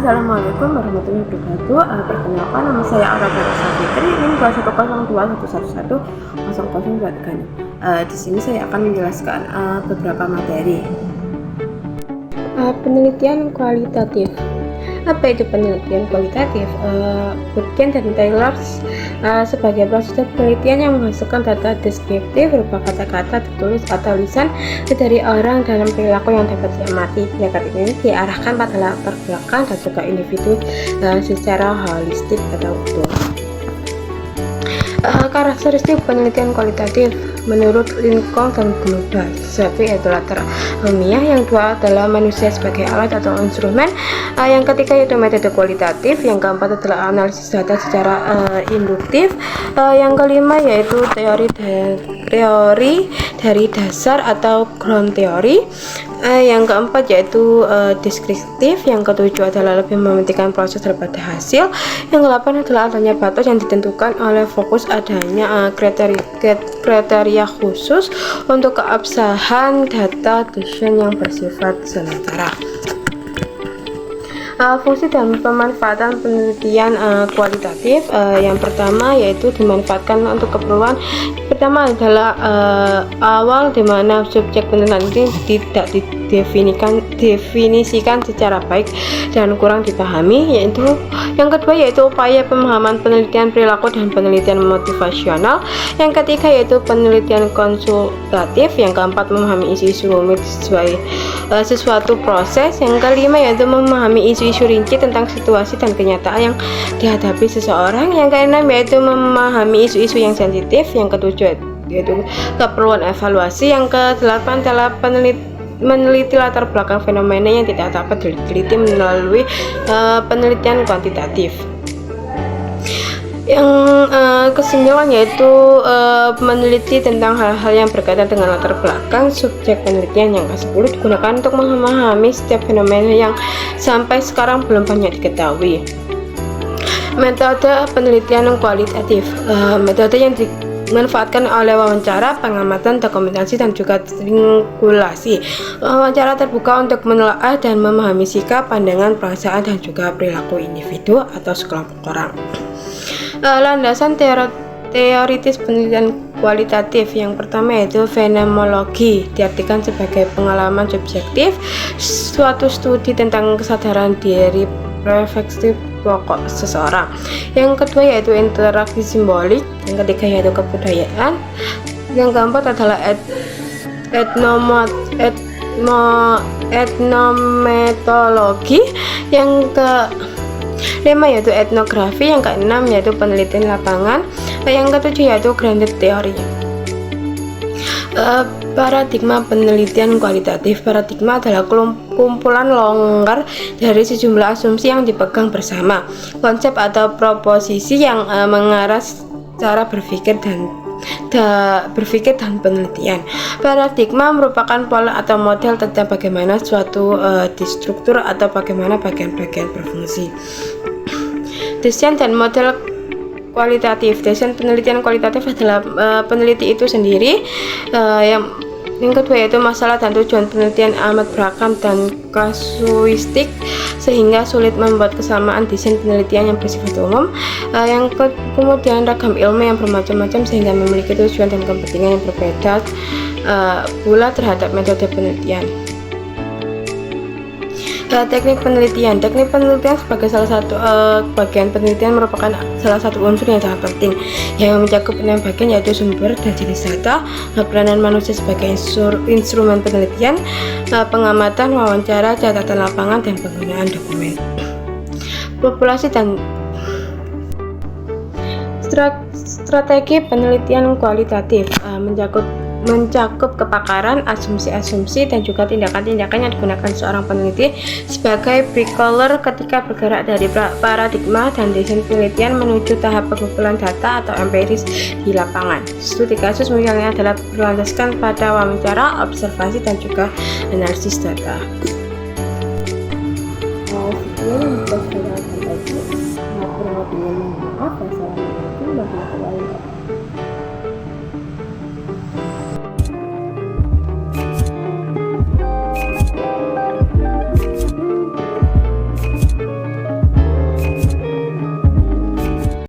Assalamualaikum warahmatullahi wabarakatuh. Perkenalkan, nama saya Aura Barasa Fitri, NIM 21021110023. Di sini saya akan menjelaskan beberapa materi. Penelitian kualitatif. Apa itu penelitian kualitatif? Burgen dan Taylor sebagai proses penelitian yang menghasilkan data deskriptif berupa kata-kata tertulis atau lisan dari orang dalam perilaku yang dapat diamati. Pendekatan ini diarahkan pada latar belakang dan juga individu secara holistik atau utuh. Karakteristik penelitian kualitatif menurut Lincoln dan Gnuda. Satu yaitu latar ilmiah, yang dua adalah manusia sebagai alat atau instrumen, yang ketiga yaitu metode kualitatif, yang keempat adalah analisis data secara induktif, yang kelima yaitu teori dari dasar atau ground theory, yang keempat yaitu deskriptif, yang ketujuh adalah lebih mementingkan proses daripada hasil, yang kedelapan adalah adanya batas yang ditentukan oleh fokus adanya kriteria khusus untuk keabsahan data decision yang bersifat sementara. Fungsi dan pemanfaatan penelitian kualitatif, yang pertama yaitu dimanfaatkan untuk keperluan. Pertama adalah awal di mana subjek penelitian ini tidak didefinisikan secara baik dan kurang dipahami, yaitu yang kedua yaitu upaya pemahaman penelitian perilaku dan penelitian motivasional, yang ketiga yaitu penelitian konsultatif, yang keempat memahami isu-isu rumit sesuatu proses, yang kelima yaitu memahami isu-isu rinci tentang situasi dan kenyataan yang dihadapi seseorang, yang keenam yaitu memahami isu-isu yang sensitif, yang ketujuh yaitu keperluan evaluasi, yang kedelapan adalah meneliti latar belakang fenomena yang tidak dapat diteliti melalui penelitian kuantitatif. Yang kesembilan yaitu meneliti tentang hal-hal yang berkaitan dengan latar belakang subjek penelitian. Yang ke-10 digunakan untuk memahami setiap fenomena yang sampai sekarang belum banyak diketahui. Metode penelitian kualitatif, metode yang dimanfaatkan oleh wawancara, pengamatan, dokumentasi, dan juga triangulasi. Wawancara terbuka untuk menelaah dan memahami sikap, pandangan, perasaan, dan juga perilaku individu atau sekelompok orang. Landasan teoritis penelitian kualitatif, yang pertama yaitu fenomenologi, diartikan sebagai pengalaman subjektif, suatu studi tentang kesadaran diri perspektif pokok seseorang. Yang kedua yaitu interaksi simbolik, yang ketiga yaitu kebudayaan, yang keempat adalah etnometologi, yang kelima yaitu etnografi, yang keenam yaitu penelitian lapangan, yang ketujuh yaitu grounded theory. Paradigma penelitian kualitatif. Paradigma adalah kumpulan longgar dari sejumlah asumsi yang dipegang bersama, konsep atau proposisi yang mengarah cara berpikir dan penelitian. Paradigma merupakan pola atau model tentang bagaimana suatu distruktur atau bagaimana bagian-bagian berfungsi. Desain dan model kualitatif. Desain penelitian kualitatif adalah peneliti itu sendiri. Yang kedua yaitu masalah dan tujuan penelitian amat beragam dan kasuistik sehingga sulit membuat kesamaan desain penelitian yang bersifat umum. Kemudian ragam ilmu yang bermacam-macam sehingga memiliki tujuan dan kepentingan yang berbeda pula terhadap metode penelitian. Teknik penelitian. Teknik penelitian sebagai salah satu bagian penelitian merupakan salah satu unsur yang sangat penting yang mencakup 6 bagian, yaitu sumber dan jenis data, peranan manusia sebagai instrumen penelitian, pengamatan, wawancara, catatan lapangan, dan penggunaan dokumen. Populasi dan strategi penelitian kualitatif mencakup kepakaran, asumsi-asumsi, dan juga tindakan-tindakan yang digunakan seorang peneliti sebagai pre-caller ketika bergerak dari paradigma dan desain penelitian menuju tahap pengumpulan data atau empiris di lapangan. Studi kasus misalnya adalah berlandaskan pada wawancara, observasi, dan juga analisis data. Kurang lebihnya mohon maaf. Wassalamualaikum warahmatullahi wabarakatuh.